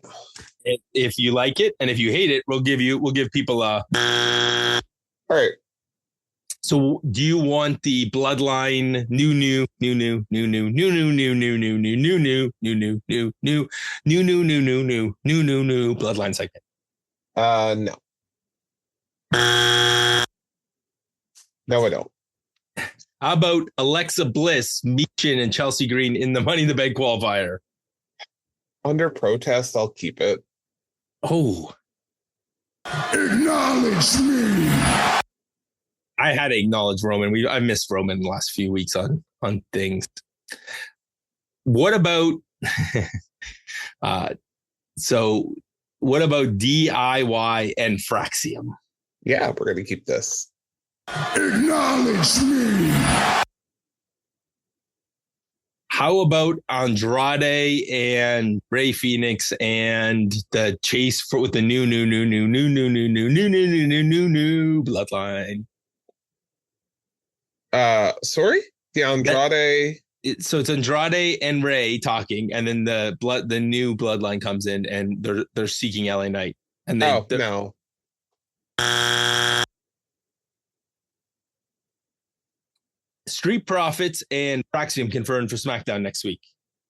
If you like it, and if you hate it, we'll give people All right. So do you want the bloodline new bloodline segment? No. No, I don't. How about Alexa Bliss, Michin, and Chelsea Green in the Money in the Bank qualifier? Under protest, I'll keep it. Oh, Acknowledge me. I had to acknowledge Roman. I missed Roman the last few weeks on things. What about what about DIY and Faxiom? Yeah, we're going to keep this. Acknowledge me. How about Andrade and Rey Fenix and the chase with the new bloodline? Sorry? The Andrade. So it's Andrade and Rey talking, and then the new bloodline comes in, and they're seeking LA Knight. And no. Street Profits and Faxiom confirmed for SmackDown next week.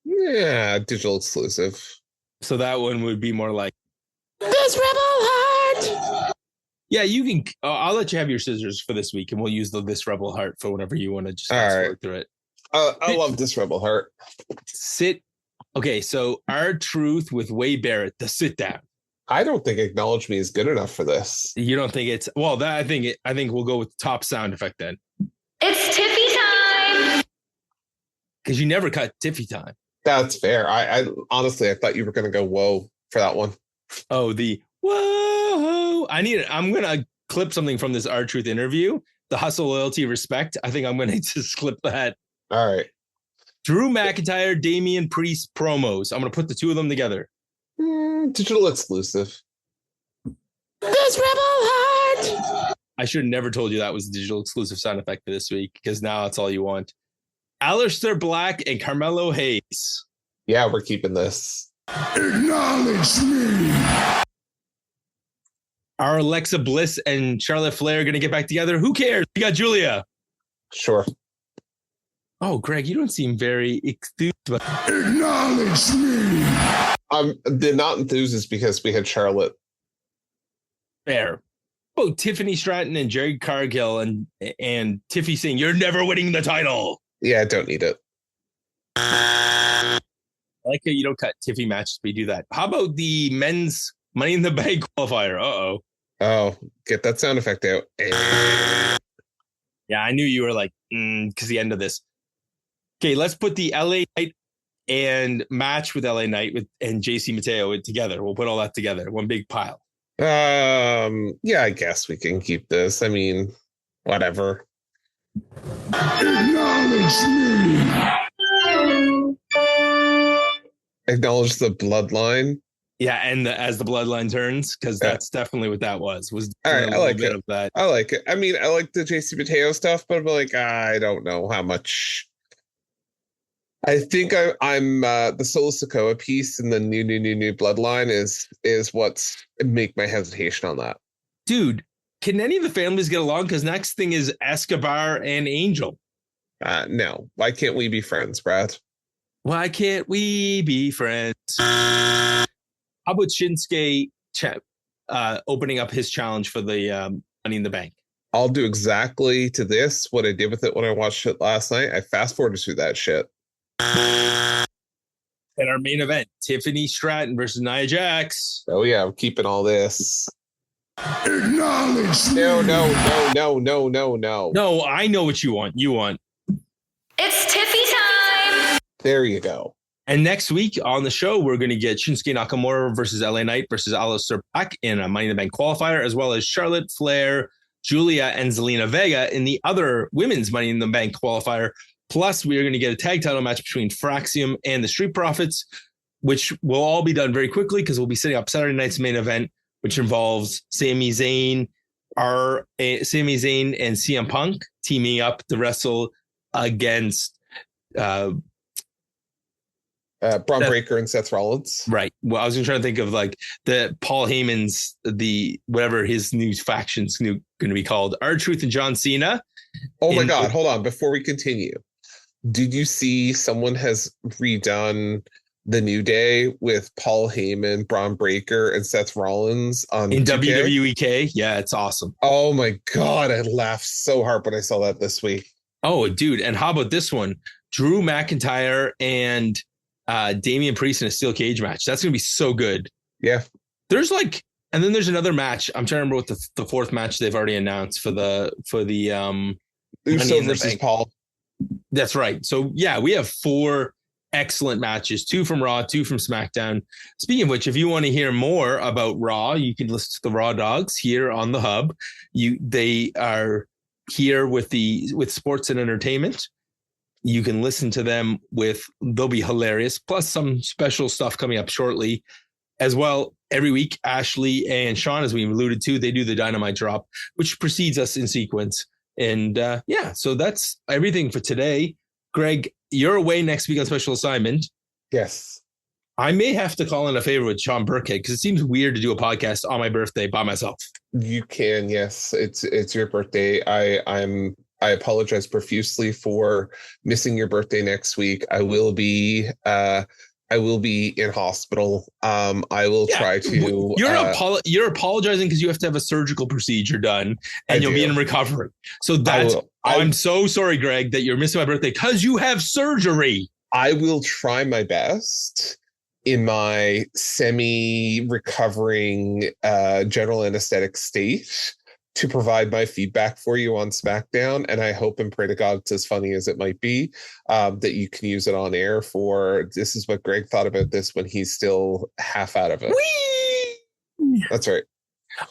Yeah, digital exclusive. So that one would be more like This Rebel Heart. Yeah, you can. I'll let you have your scissors for this week, and we'll use This Rebel Heart for whenever you want to just work through it. I love This Rebel Heart. Okay, so R-Truth with Wade Barrett, the sit down. I don't think Acknowledge Me is good enough for this. You don't think it's I think we'll go with top sound effect then. It's Tiffy time. Because you never cut Tiffy time. That's fair. I honestly, I thought you were going to go whoa for that one. Oh, the whoa! I'm gonna clip something from this R-Truth interview. The hustle, loyalty, respect. I think I'm gonna just clip that. All right. Drew McIntyre, Damian Priest promos. I'm gonna put the two of them together. Digital exclusive. This Rebel Heart. I should have never told you that was a digital exclusive sound effect for this week, because now that's all you want. Aleister Black and Carmelo Hayes. Yeah, we're keeping this. Acknowledge me. Are Alexa Bliss and Charlotte Flair going to get back together? Who cares? We got Julia. Sure. Oh, Greg, you don't seem very enthused about Acknowledge me. The not enthused is because we had Charlotte. Fair. Oh, Tiffany Stratton and Jerry Cargill and Tiffy saying, "You're never winning the title." Yeah, I don't need it. I like how you don't cut Tiffy matches, but you do that. How about the men's Money in the Bank qualifier? Oh, get that sound effect out. Yeah, I knew you were like, because the end of this. Okay, let's put the LA Knight and match with LA Knight and JC Mateo together. We'll put all that together, one big pile. Yeah, I guess we can keep this. I mean, whatever. Acknowledge me. Acknowledge the bloodline. Yeah, and as the bloodline turns, because that's definitely what that was All right, I like bit it. of that. I like it. I mean, I like the JC Mateo stuff, but I'm like, I don't know how much. I think I'm the Solo Sikoa piece and the new bloodline is what's make my hesitation on that. Dude, can any of the families get along? Because next thing is Escobar and Angel. No, why can't we be friends, Brad? Why can't we be friends? How about Shinsuke opening up his challenge for the Money in the Bank? I'll do exactly to this what I did with it when I watched it last night. I fast forwarded through that shit. And our main event, Tiffany Stratton versus Nia Jax. Oh yeah, I'm keeping all this. Acknowledge me. No. No, I know what you want. It's Tiffy time. There you go. And next week on the show, we're going to get Shinsuke Nakamura versus LA Knight versus Aleister Black in a Money in the Bank qualifier, as well as Charlotte Flair, Julia, and Zelina Vega in the other women's Money in the Bank qualifier. Plus, we are going to get a tag title match between Faxiom and the Street Profits, which will all be done very quickly because we'll be setting up Saturday night's main event, which involves Sami Zayn and CM Punk teaming up to wrestle against Braun Breaker and Seth Rollins. Right. Well, I was trying to think of like the Paul Heyman's, the whatever his new faction's going to be called, R-Truth and John Cena. Oh my God. Hold on. Before we continue, did you see someone has redone the New Day with Paul Heyman, Braun Breaker, and Seth Rollins on in 2K? WWEK? Yeah, it's awesome. Oh my God. I laughed so hard when I saw that this week. Oh, dude. And how about this one? Drew McIntyre and Damian Priest in a steel cage match. That's going to be so good. Yeah. There's like, and then there's another match. I'm trying to remember what the fourth match they've already announced for the Uso versus Paul. That's right. So yeah, we have 4 excellent matches, 2 from Raw, 2 from SmackDown. Speaking of which, if you want to hear more about Raw, you can listen to the Raw Dogs here on the Hub. They are here with sports and entertainment. You can listen to them they'll be hilarious, plus some special stuff coming up shortly as well. Every week, Ashley and Sean, as we alluded to, they do the Dynamite Drop, which precedes us in sequence. And so that's everything for today. Greg, you're away next week on special assignment. Yes. I may have to call in a favor with Sean Burkhead because it seems weird to do a podcast on my birthday by myself. You can, yes. It's your birthday. I apologize profusely for missing your birthday next week. I will be in hospital. I will try to. You're apologizing because you have to have a surgical procedure done, and you'll be in recovery. So I'm so sorry, Greg, that you're missing my birthday because you have surgery. I will try my best in my semi-recovering general anesthetic state to provide my feedback for you on SmackDown. And I hope and pray to God it's as funny as it might be, that you can use it on air for, this is what Greg thought about this when he's still half out of it. Whee! That's right.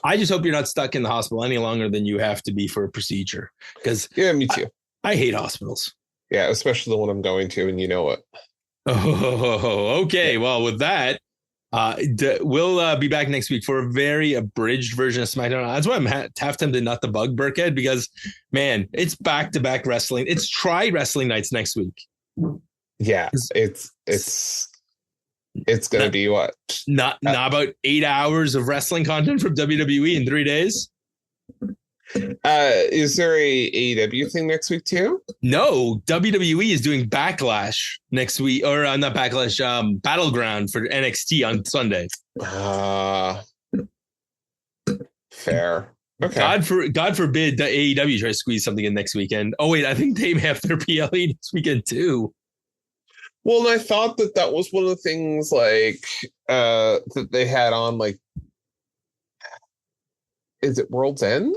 I just hope you're not stuck in the hospital any longer than you have to be for a procedure. Because me too. I hate hospitals. Yeah, especially the one I'm going to, and you know it. Oh, okay. Well, with that, we'll be back next week for a very abridged version of SmackDown. That's why I'm half tempted not to bug Burkhead because, man, it's back-to-back wrestling. It's wrestling nights next week. Yeah, it's going to be what? Not about 8 hours of wrestling content from WWE in 3 days. Is there a AEW thing next week too? No, WWE is doing Backlash next week, or not Backlash, Battleground for NXT on Sunday. Fair. Okay. God forbid that AEW tries to squeeze something in next weekend. Oh wait, I think they have their PLE this weekend too. Well, and I thought that was one of the things like that they had on like. Is it World's End?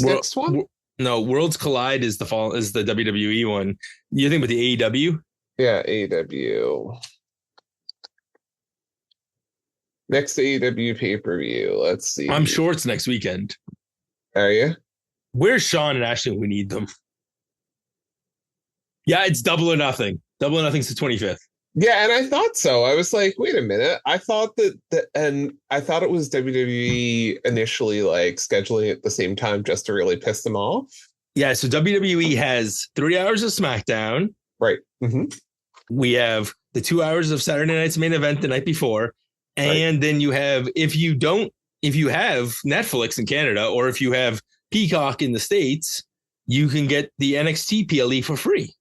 Next one? No, Worlds Collide is the WWE one. You think about the AEW? Yeah, AEW. Next AEW pay-per-view. Let's see. I'm sure it's next weekend. Are you? Where's Sean and Ashley when we need them? Yeah, it's Double or Nothing. Double or Nothing's the 25th. Yeah, and I thought so. I was like, wait a minute. I thought and I thought it was WWE initially like scheduling it at the same time just to really piss them off. Yeah, so WWE has 3 hours of SmackDown. Right. Mm-hmm. We have the 2 hours of Saturday night's main event the night before. And then you have, if you have Netflix in Canada, or if you have Peacock in the States, you can get the NXT PLE for free.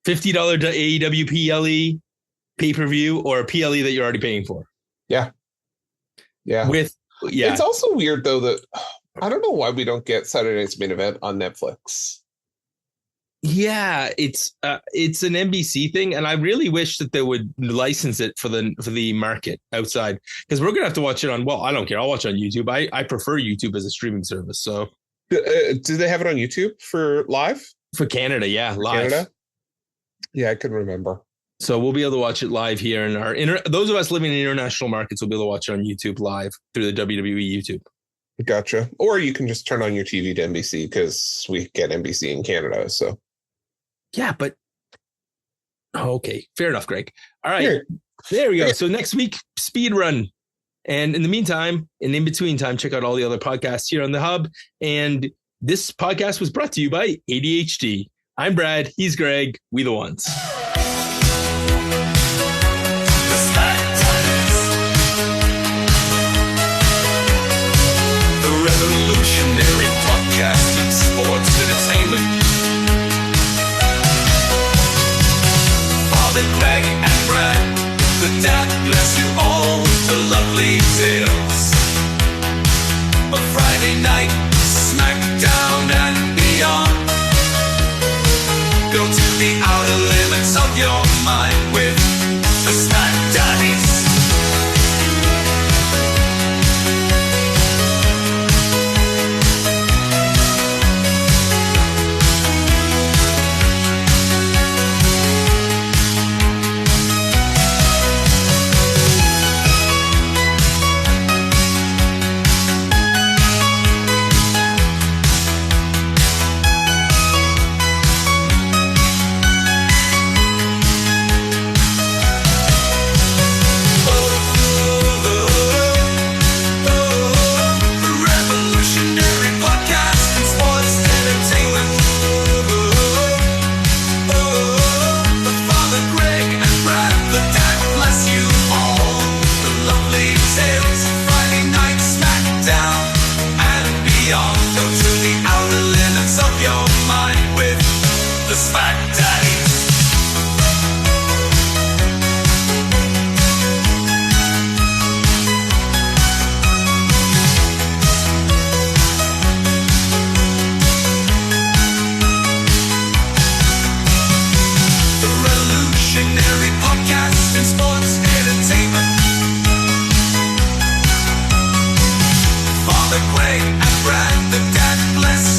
$50 to AEW PLE pay-per-view or a PLE that you're already paying for. Yeah. Yeah. It's also weird though that I don't know why we don't get Saturday Night's Main Event on Netflix. Yeah, it's an NBC thing, and I really wish that they would license it for the market outside, because we're gonna have to watch it on. Well, I don't care. I'll watch it on YouTube. I prefer YouTube as a streaming service. So, do they have it on YouTube for live? For Canada, yeah, live. Canada? Yeah, I couldn't remember. So we'll be able to watch it live here in our those of us living in international markets will be able to watch it on YouTube live through the WWE YouTube. Gotcha. Or you can just turn on your TV to NBC because we get NBC in Canada. So yeah, but okay, fair enough, Greg. All right, there we go. So next week, speed run. And in the meantime, and in between time, check out all the other podcasts here on the Hub. And this podcast was brought to you by ADHD. I'm Brad. He's Greg. We the ones. Revolutionary podcasting, sports entertainment. Father Greg and Brad, the dad bless you all, the lovely tales. A Friday night, Smackdown and beyond. Go to the outer limits of your mind with the SmackDaddies. Father Greg and Brad, the dad bless